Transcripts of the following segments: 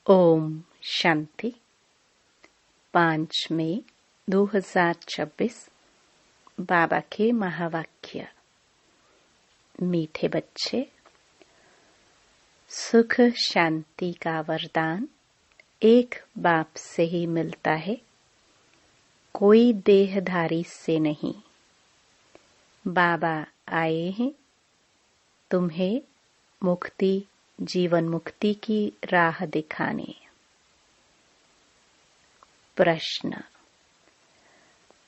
ओम शांति। 5 मई 2026 बाबा के महावाक्य। मीठे बच्चे, सुख शांति का वरदान एक बाप से ही मिलता है, कोई देहधारी से नहीं। बाबा आए हैं तुम्हें मुक्ति, जीवन मुक्ति की राह दिखाने। प्रश्न,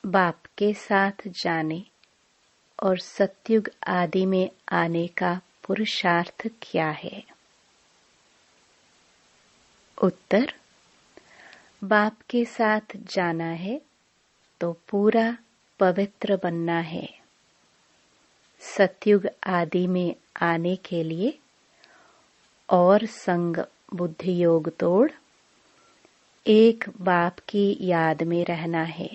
बाप के साथ जाने और सतयुग आदि में आने का पुरुषार्थ क्या है? उत्तर, बाप के साथ जाना है तो पूरा पवित्र बनना है। सतयुग आदि में आने के लिए और संग बुद्धि योग तोड़ एक बाप की याद में रहना है।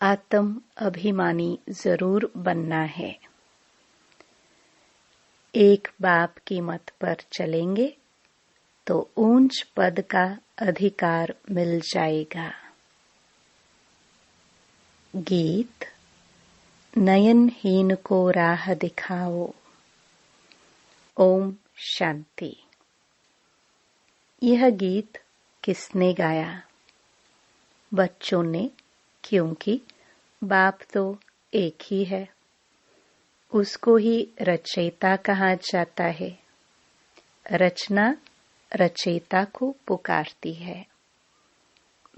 आत्म अभिमानी जरूर बनना है। एक बाप की मत पर चलेंगे तो ऊंच पद का अधिकार मिल जाएगा। गीत, नयनहीन को राह दिखाओ। ओम शांति। यह गीत किसने गाया? बच्चों ने, क्योंकि बाप तो एक ही है, उसको ही रचयिता कहा जाता है। रचना रचयिता को पुकारती है।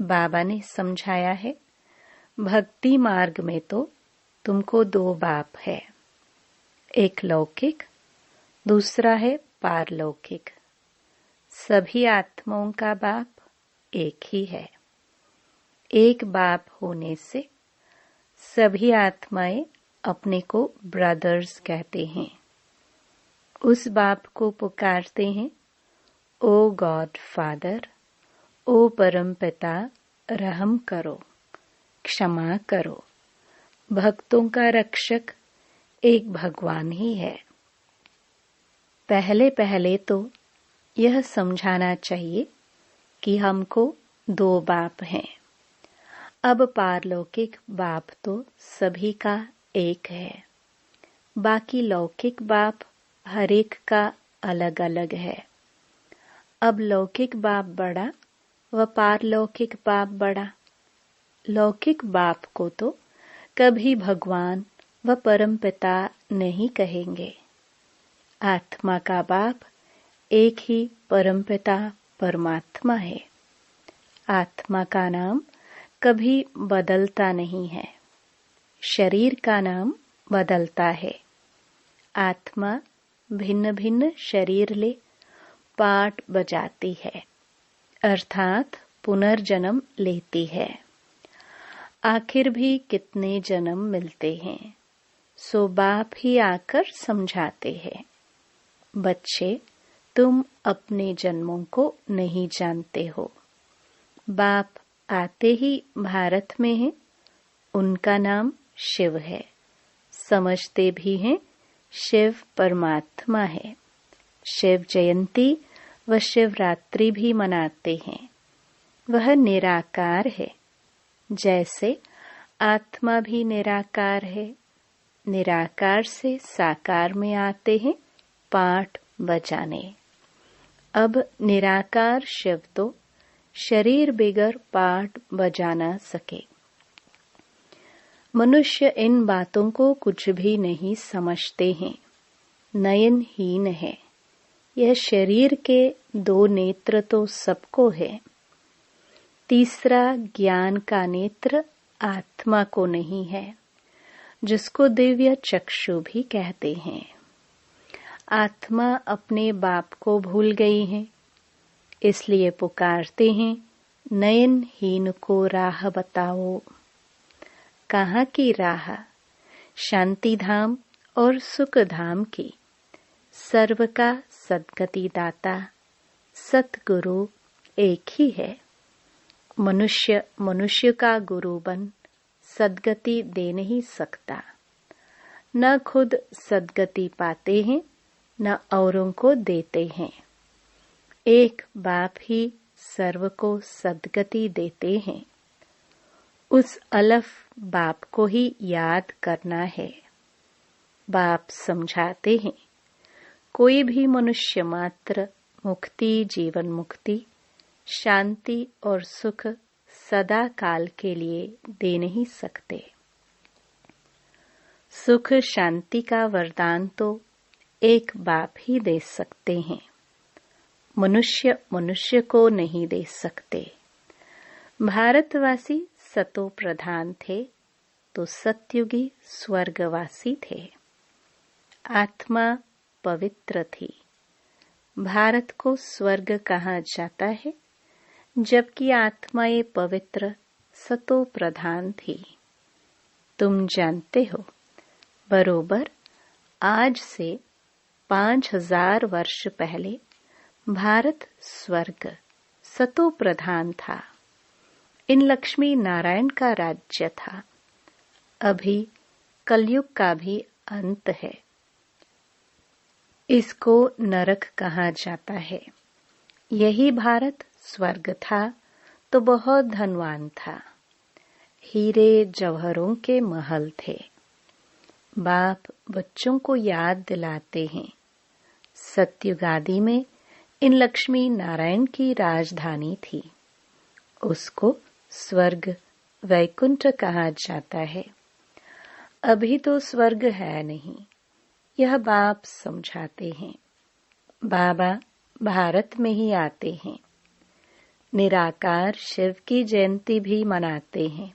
बाबा ने समझाया है, भक्ति मार्ग में तो तुमको 2 बाप है, एक लौकिक, दूसरा है पारलौकिक। सभी आत्माओं का बाप एक ही है। एक बाप होने से सभी आत्माएं अपने को ब्रदर्स कहते हैं। उस बाप को पुकारते हैं, ओ गॉड फादर, ओ परम पिता, रहम करो, क्षमा करो। भक्तों का रक्षक एक भगवान ही है। पहले पहले तो यह समझाना चाहिए कि हमको 2 बाप हैं। अब पारलौकिक बाप तो सभी का एक है, बाकी लौकिक बाप हर एक का अलग अलग है। अब लौकिक बाप बड़ा व पारलौकिक बाप बड़ा। लौकिक बाप को तो कभी भगवान व परमपिता नहीं कहेंगे। आत्मा का बाप एक ही परमपिता परमात्मा है। आत्मा का नाम कभी बदलता नहीं है, शरीर का नाम बदलता है। आत्मा भिन्न भिन्न शरीर ले पाठ बजाती है, अर्थात पुनर्जन्म लेती है। आखिर भी कितने जन्म मिलते हैं, सो बाप ही आकर समझाते हैं। बच्चे, तुम अपने जन्मों को नहीं जानते हो। बाप आते ही भारत में हैं, उनका नाम शिव है। समझते भी हैं शिव परमात्मा है। शिव जयंती व शिवरात्रि भी मनाते हैं। वह निराकार है, जैसे आत्मा भी निराकार है। निराकार से साकार में आते हैं पाठ बजाने। अब निराकार शिव तो शरीर बिगर पाठ बजा न सके। मनुष्य इन बातों को कुछ भी नहीं समझते हैं। नयनहीन है। यह शरीर के 2 नेत्र तो सबको है, तीसरा ज्ञान का नेत्र आत्मा को नहीं है, जिसको दिव्य चक्षु भी कहते हैं। आत्मा अपने बाप को भूल गई है, इसलिए पुकारते हैं, नयनहीन को राह बताओ। कहाँ की राह? शांति धाम और सुख धाम की। सर्व का सद्गति दाता सतगुरु एक ही है। मनुष्य मनुष्य का गुरु बन सद्गति दे नहीं सकता। न खुद सद्गति पाते हैं, न औरों को देते हैं। एक बाप ही सर्व को सद्गति देते हैं। उस अलफ बाप को ही याद करना है। बाप समझाते हैं, कोई भी मनुष्य मात्र मुक्ति, जीवन मुक्ति, शांति और सुख सदा काल के लिए दे नहीं सकते। सुख शांति का वरदान तो एक बाप ही दे सकते हैं। मनुष्य मनुष्य को नहीं दे सकते। भारतवासी सतो प्रधान थे तो सतयुगी स्वर्गवासी थे। आत्मा पवित्र थी। भारत को स्वर्ग कहा जाता है, जबकि आत्माएं पवित्र सतो प्रधान थी। तुम जानते हो, बरोबर आज से 5000 वर्ष पहले भारत स्वर्ग सतो प्रधान था। इन लक्ष्मी नारायण का राज्य था। अभी कलयुग का भी अंत है। इसको नरक कहा जाता है। यही भारत स्वर्ग था तो बहुत धनवान था। हीरे जवाहरों के महल थे। बाप बच्चों को याद दिलाते हैं, सतयुग आदि में इन लक्ष्मी नारायण की राजधानी थी। उसको स्वर्ग वैकुंठ कहा जाता है। अभी तो स्वर्ग है नहीं, यह बाप समझाते हैं। बाबा भारत में ही आते हैं। निराकार शिव की जयंती भी मनाते हैं,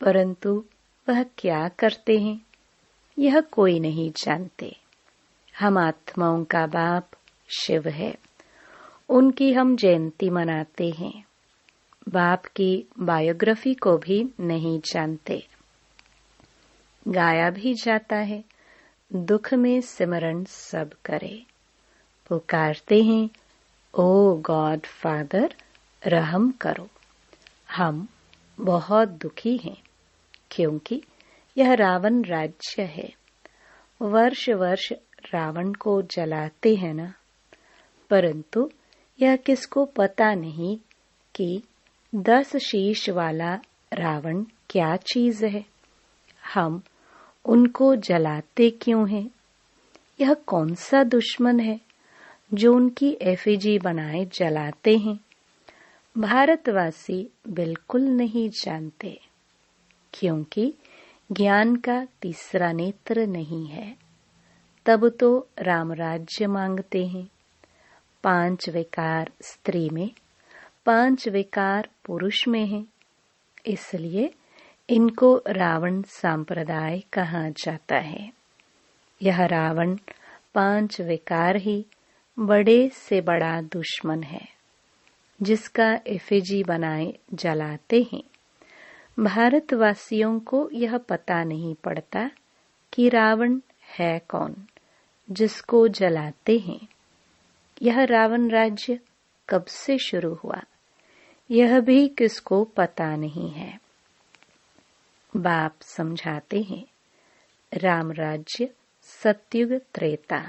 परंतु वह क्या करते हैं यह कोई नहीं जानते। हम आत्माओं का बाप शिव है, उनकी हम जयंती मनाते हैं। बाप की बायोग्राफी को भी नहीं जानते। गाया भी जाता है, दुख में सिमरन सब करे। पुकारते हैं, ओ गॉड फादर रहम करो। हम बहुत दुखी हैं, क्योंकि यह रावण राज्य है। वर्ष वर्ष रावण को जलाते हैं ना, परंतु यह किसको पता नहीं कि 10 शीश वाला रावण क्या चीज है। हम उनको जलाते क्यों हैं? यह कौन सा दुश्मन है जो उनकी एफिजी बनाए जलाते हैं? भारतवासी बिल्कुल नहीं जानते, क्योंकि ज्ञान का तीसरा नेत्र नहीं है। तब तो राम राज्य मांगते हैं। 5 विकार स्त्री में, 5 विकार पुरुष में है, इसलिए इनको रावण संप्रदाय कहा जाता है। यह रावण 5 विकार ही बड़े से बड़ा दुश्मन है, जिसका एफिजी बनाए जलाते हैं। भारतवासियों को यह पता नहीं पड़ता कि रावण है कौन जिसको जलाते हैं। यह रावण राज्य कब से शुरू हुआ यह भी किसको पता नहीं है। बाप समझाते हैं, राम राज्य सतयुग त्रेता,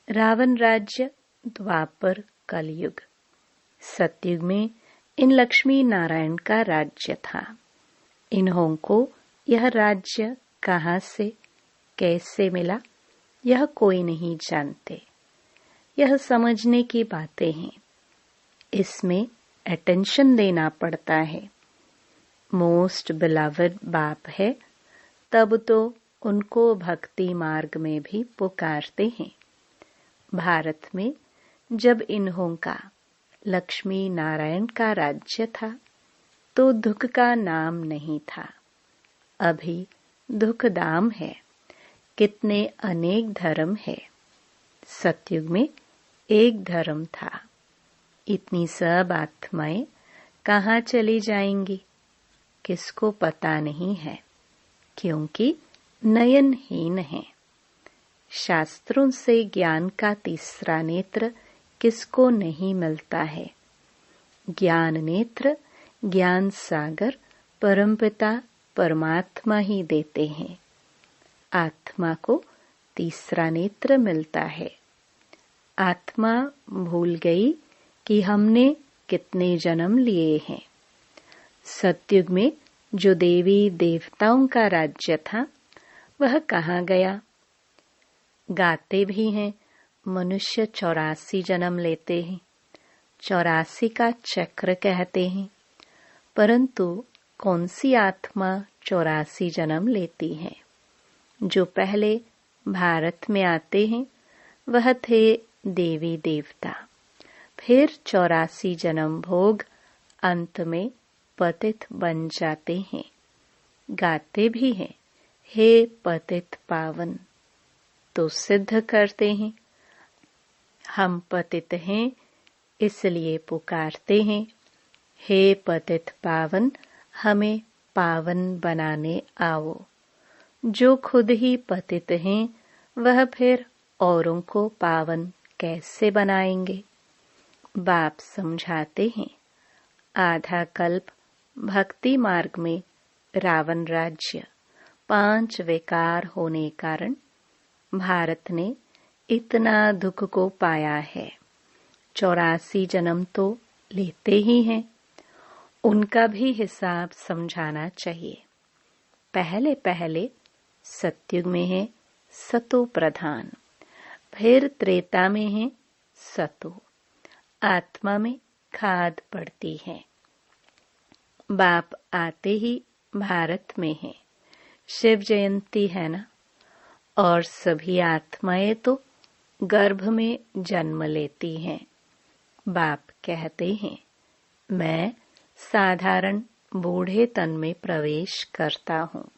रावण राज्य द्वापर कलयुग। सतयुग में इन लक्ष्मी नारायण का राज्य था। इन्हों को यह राज्य कहाँ से कैसे मिला यह कोई नहीं जानते। यह समझने की बातें हैं। इसमें अटेंशन देना पड़ता है। मोस्ट बिलवड बाप है, तब तो उनको भक्ति मार्ग में भी पुकारते हैं। भारत में जब इन्हों का लक्ष्मी नारायण का राज्य था तो दुख का नाम नहीं था। अभी दुख दाम है। कितने अनेक धर्म है। सतयुग में एक धर्म था। इतनी सब आत्माएं कहाँ चली जाएंगी किसको पता नहीं है, क्योंकि नयनहीन है। शास्त्रों से ज्ञान का तीसरा नेत्र किसको नहीं मिलता है। ज्ञान नेत्र ज्ञान सागर परमपिता परमात्मा ही देते हैं। आत्मा को तीसरा नेत्र मिलता है। आत्मा भूल गई कि हमने कितने जन्म लिए हैं। सतयुग में जो देवी देवताओं का राज्य था वह कहाँ गया? गाते भी हैं मनुष्य 84 जन्म लेते हैं, 84 का चक्र कहते हैं, परंतु कौन सी आत्मा 84 जन्म लेती है? जो पहले भारत में आते हैं वह थे देवी देवता, फिर 84 जन्म भोग अंत में पतित बन जाते हैं। गाते भी हैं हे पतित पावन, तो सिद्ध करते हैं हम पतित हैं इसलिए पुकारते हैं हे पतित पावन, हमें पावन बनाने आओ। जो खुद ही पतित हैं वह फिर औरों को पावन कैसे बनाएंगे? बाप समझाते हैं आधा कल्प भक्ति मार्ग में रावण राज्य 5 विकार होने कारण भारत ने इतना दुख को पाया है। 84 जन्म तो लेते ही हैं, उनका भी हिसाब समझाना चाहिए। पहले पहले सतयुग में है सतो प्रधान, फिर त्रेता में है सतो, आत्मा में खाद पड़ती है। बाप आते ही भारत में है, शिव जयंती है ना, और सभी आत्माएं तो गर्भ में जन्म लेती हैं। बाप कहते हैं मैं साधारण बूढ़े तन में प्रवेश करता हूँ,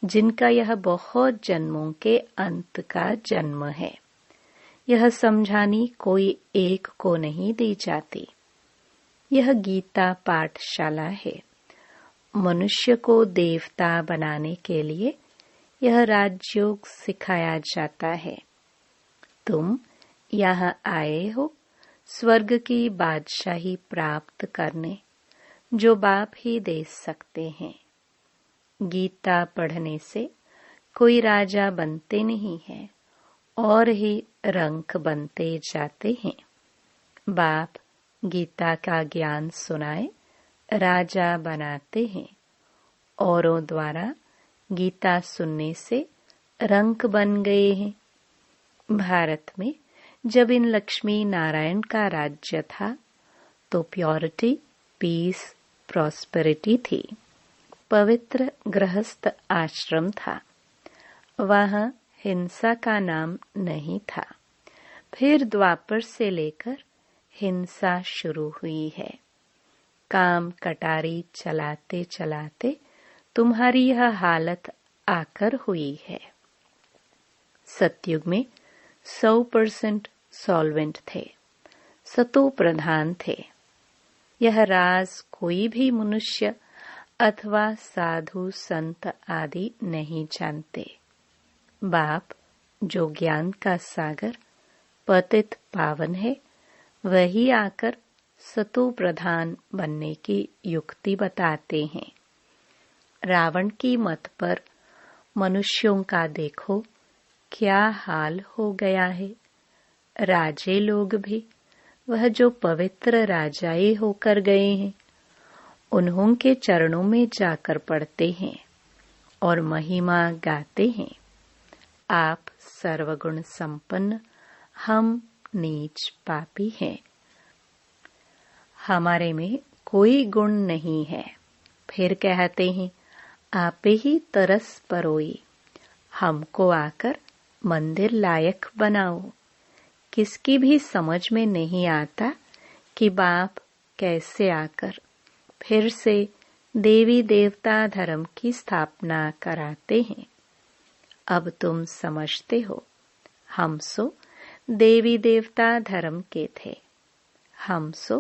जिनका यह बहुत जन्मों के अंत का जन्म है। यह समझानी कोई एक को नहीं दी जाती। यह गीता पाठशाला है। मनुष्य को देवता बनाने के लिए यह राजयोग सिखाया जाता है। तुम यहाँ आए हो स्वर्ग की बादशाही प्राप्त करने, जो बाप ही दे सकते हैं। गीता पढ़ने से कोई राजा बनते नहीं है और ही रंक बनते जाते हैं। बाप गीता का ज्ञान सुनाए राजा बनाते हैं। औरों द्वारा गीता सुनने से रंक बन गए हैं। भारत में जब इन लक्ष्मी नारायण का राज्य था तो प्योरिटी, पीस, प्रॉस्पेरिटी थी। पवित्र गृहस्थ आश्रम था, वहाँ हिंसा का नाम नहीं था। फिर द्वापर से लेकर हिंसा शुरू हुई है। काम कटारी चलाते चलाते तुम्हारी यह हालत आकर हुई है। सतयुग में 100% सॉल्वेंट थे, सतो प्रधान थे। यह राज कोई भी मनुष्य अथवा साधु संत आदि नहीं जानते। बाप जो ज्ञान का सागर पतित पावन है, वही आकर सतो प्रधान बनने की युक्ति बताते हैं। रावण की मत पर मनुष्यों का देखो क्या हाल हो गया है। राजे लोग भी वह जो पवित्र राजाए होकर गए हैं, उन्हों के चरणों में जाकर पड़ते हैं और महिमा गाते हैं। आप सर्वगुण संपन्न, हम नीच पापी हैं। हमारे में कोई गुण नहीं है। फिर कहते हैं आपे ही तरस परोई, हमको आकर मंदिर लायक बनाओ। किसकी भी समझ में नहीं आता कि बाप कैसे आकर फिर से देवी देवता धर्म की स्थापना कराते हैं। अब तुम समझते हो, हम सो देवी देवता धर्म के थे। हम सो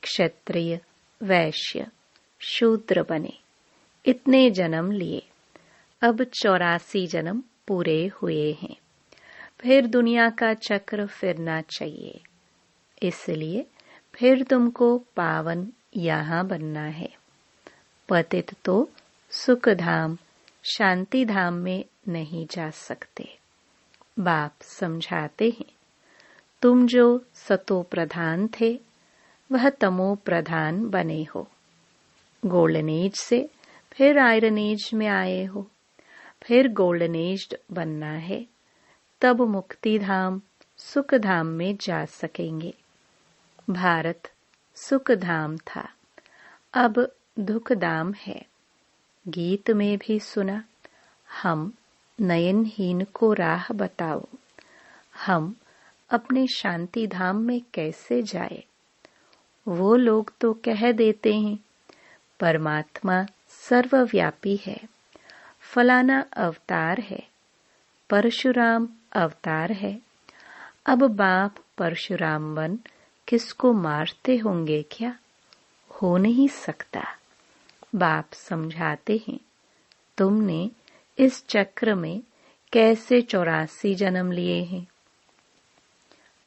क्षत्रिय, वैश्य, शूद्र बने, इतने जन्म लिए। अब 84 जन्म पूरे हुए हैं। फिर दुनिया का चक्र फिरना चाहिए, इसलिए फिर तुमको पावन यहाँ बनना है। पतित तो सुख धाम, शांति धाम में नहीं जा सकते। बाप समझाते हैं तुम जो सतो प्रधान थे, वह तमो प्रधान बने हो। गोल्डन एज से फिर आयरन एज में आए हो, फिर गोल्डन एज बनना है, तब मुक्ति धाम सुख धाम में जा सकेंगे। भारत सुख धाम था, अब दुख धाम है। गीत में भी सुना, हम नयनहीन को राह बताओ, हम अपने शांति धाम में कैसे जाए। वो लोग तो कह देते हैं परमात्मा सर्वव्यापी है, फलाना अवतार है, परशुराम अवतार है। अब बाप परशुराम बन किसको मारते होंगे क्या? हो नहीं सकता। बाप समझाते हैं, तुमने इस चक्र में कैसे 84 जन्म लिए हैं।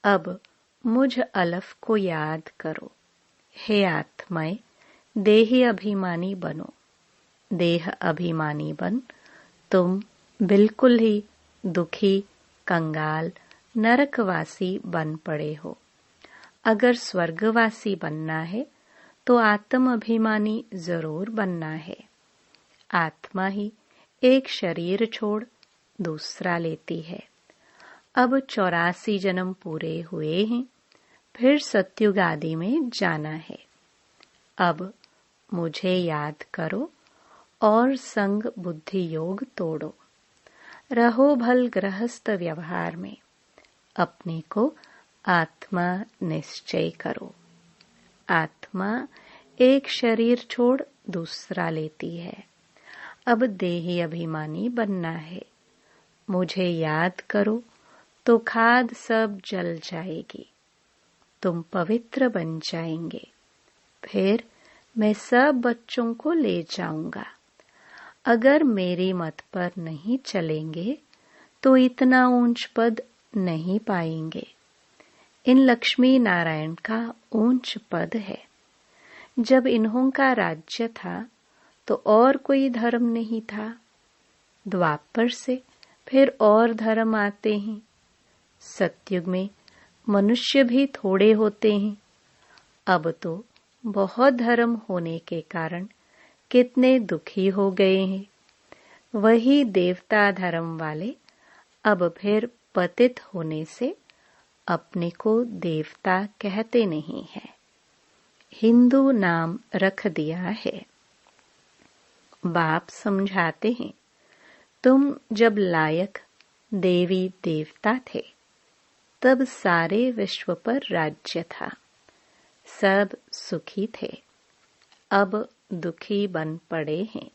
अब मुझ अलफ को याद करो। हे आत्माएं, देही अभिमानी बनो। देह अभिमानी बन तुम बिल्कुल ही दुखी, कंगाल, नरकवासी बन पड़े हो। अगर स्वर्गवासी बनना है तो आत्म अभिमानी जरूर बनना है। आत्मा ही एक शरीर छोड़ दूसरा लेती है। अब 84 जन्म पूरे हुए हैं, फिर सत्युग आदि में जाना है। अब मुझे याद करो और संग बुद्धि योग तोड़ो। रहो भल गृहस्थ व्यवहार में, अपने को आत्मा निश्चय करो। आत्मा एक शरीर छोड़ दूसरा लेती है। अब देही अभिमानी बनना है। मुझे याद करो तो खाद सब जल जाएगी, तुम पवित्र बन जाएंगे। फिर मैं सब बच्चों को ले जाऊंगा। अगर मेरी मत पर नहीं चलेंगे तो इतना ऊंच पद नहीं पाएंगे। इन लक्ष्मी नारायण का ऊंच पद है। जब इन्हों का राज्य था तो और कोई धर्म नहीं था। द्वापर से फिर और धर्म आते हैं। सतयुग में मनुष्य भी थोड़े होते हैं। अब तो बहुत धर्म होने के कारण कितने दुखी हो गए हैं। वही देवता धर्म वाले अब फिर पतित होने से अपने को देवता कहते नहीं है, हिंदू नाम रख दिया है। बाप समझाते हैं, तुम जब लायक देवी देवता थे तब सारे विश्व पर राज्य था, सब सुखी थे। अब दुखी बन पड़े हैं।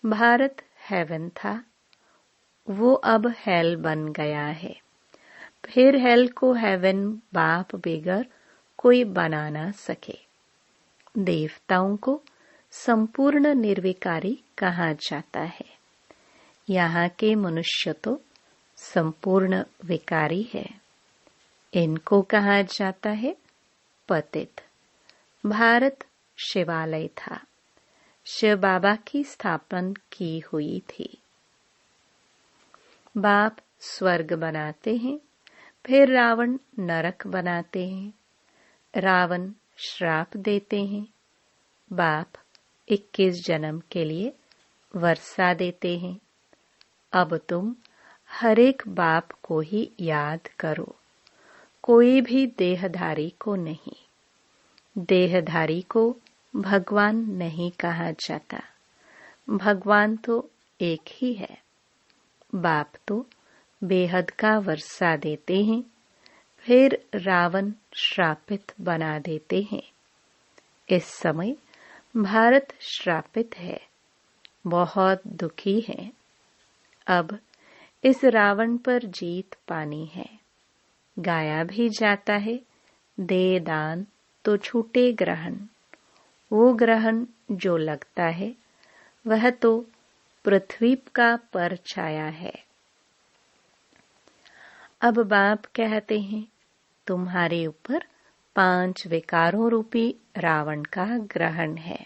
भारत हेवन था, वो अब हेल बन गया है। फिर हेल को हेवन बाप बेगर कोई बना ना सके। देवताओं को संपूर्ण निर्विकारी कहा जाता है। यहाँ के मनुष्य तो संपूर्ण विकारी है। इनको कहा जाता है पतित। भारत शिवालय था, शिव बाबा की स्थापना की हुई थी। बाप स्वर्ग बनाते हैं, फिर रावण नरक बनाते हैं। रावण श्राप देते हैं। बाप 21 जन्म के लिए वर्षा देते हैं। अब तुम हर एक बाप को ही याद करो, कोई भी देहधारी को नहीं। देहधारी को भगवान नहीं कहा जाता। भगवान तो एक ही है। बाप तो बेहद का वर्षा देते हैं, फिर रावण श्रापित बना देते हैं। इस समय भारत श्रापित है, बहुत दुखी है। अब इस रावण पर जीत पानी है। गाया भी जाता है, दे दान तो छूटे ग्रहण। वो ग्रहण जो लगता है वह तो पृथ्वी का परछाया है। अब बाप कहते हैं, तुम्हारे ऊपर 5 विकारों रूपी रावण का ग्रहण है।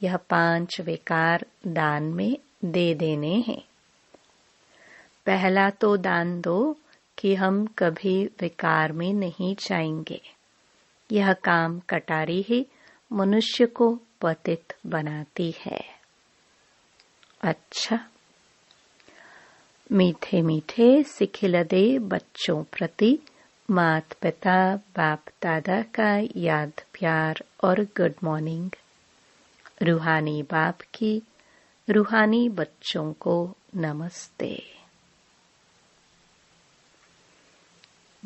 यह 5 विकार दान में दे देने हैं। पहला तो दान दो कि हम कभी विकार में नहीं जाएंगे। यह काम कटारी ही मनुष्य को पतित बनाती है। अच्छा, मीठे मीठे सिखिलदे बच्चों प्रति माता पिता बाप दादा का याद प्यार और गुड मॉर्निंग। रूहानी बाप की रूहानी बच्चों को नमस्ते।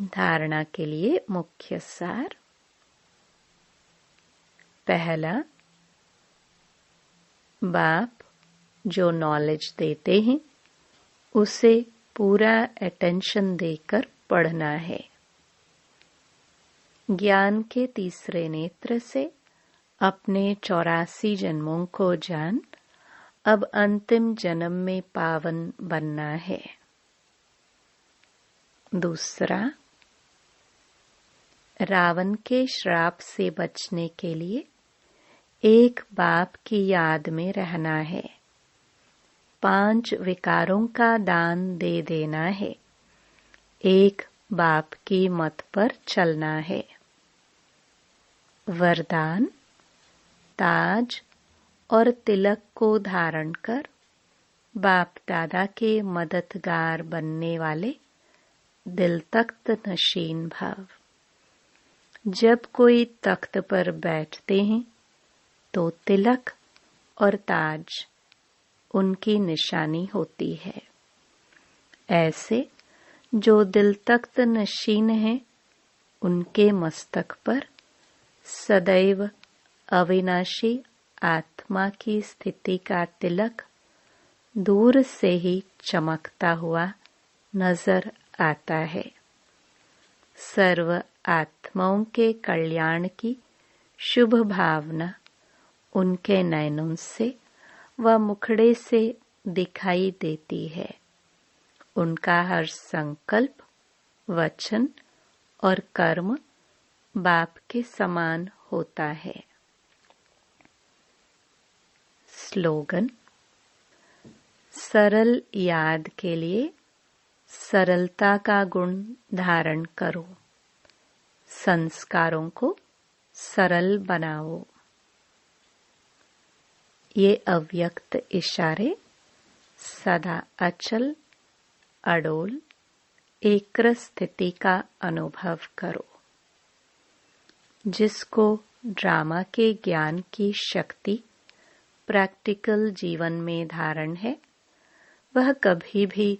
धारणा के लिए मुख्य सार। पहला, बाप जो नॉलेज देते हैं उसे पूरा अटेंशन देकर पढ़ना है। ज्ञान के तीसरे नेत्र से अपने 84 जन्मों को जान अब अंतिम जन्म में पावन बनना है। दूसरा, रावण के श्राप से बचने के लिए एक बाप की याद में रहना है। 5 विकारों का दान दे देना है। एक बाप की मत पर चलना है। वरदान, ताज और तिलक को धारण कर बाप दादा के मददगार बनने वाले दिल तख्त नशीन भाव। जब कोई तख्त पर बैठते हैं तो तिलक और ताज उनकी निशानी होती है। ऐसे जो दिल तख्त नशीन है उनके मस्तक पर सदैव अविनाशी आत्मा की स्थिति का तिलक दूर से ही चमकता हुआ नजर आता है। सर्व आत्माओं के कल्याण की शुभ भावना उनके नयनों से व मुखड़े से दिखाई देती है। उनका हर संकल्प, वचन और कर्म बाप के समान होता है। स्लोगन, सरल याद के लिए सरलता का गुण धारण करो। संस्कारों को सरल बनाओ। ये अव्यक्त इशारे सदा अचल, अडोल, एक्रस स्थिति का अनुभव करो। जिसको ड्रामा के ज्ञान की शक्ति प्रैक्टिकल जीवन में धारण है वह कभी भी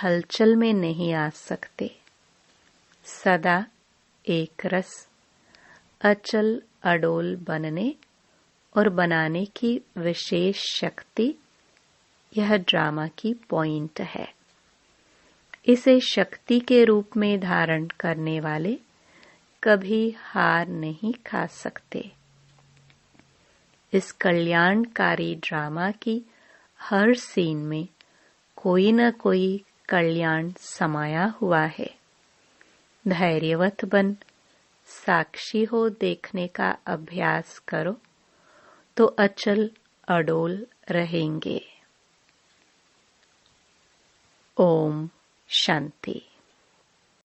हलचल में नहीं आ सकते। सदा एक रस, अचल अडोल बनने और बनाने की विशेष शक्ति यह ड्रामा की पॉइंट है। इसे शक्ति के रूप में धारण करने वाले कभी हार नहीं खा सकते। इस कल्याणकारी ड्रामा की हर सीन में कोई न कोई कल्याण समाया हुआ है। धैर्यवत बन साक्षी हो देखने का अभ्यास करो तो अचल अडोल रहेंगे। ओम शांति।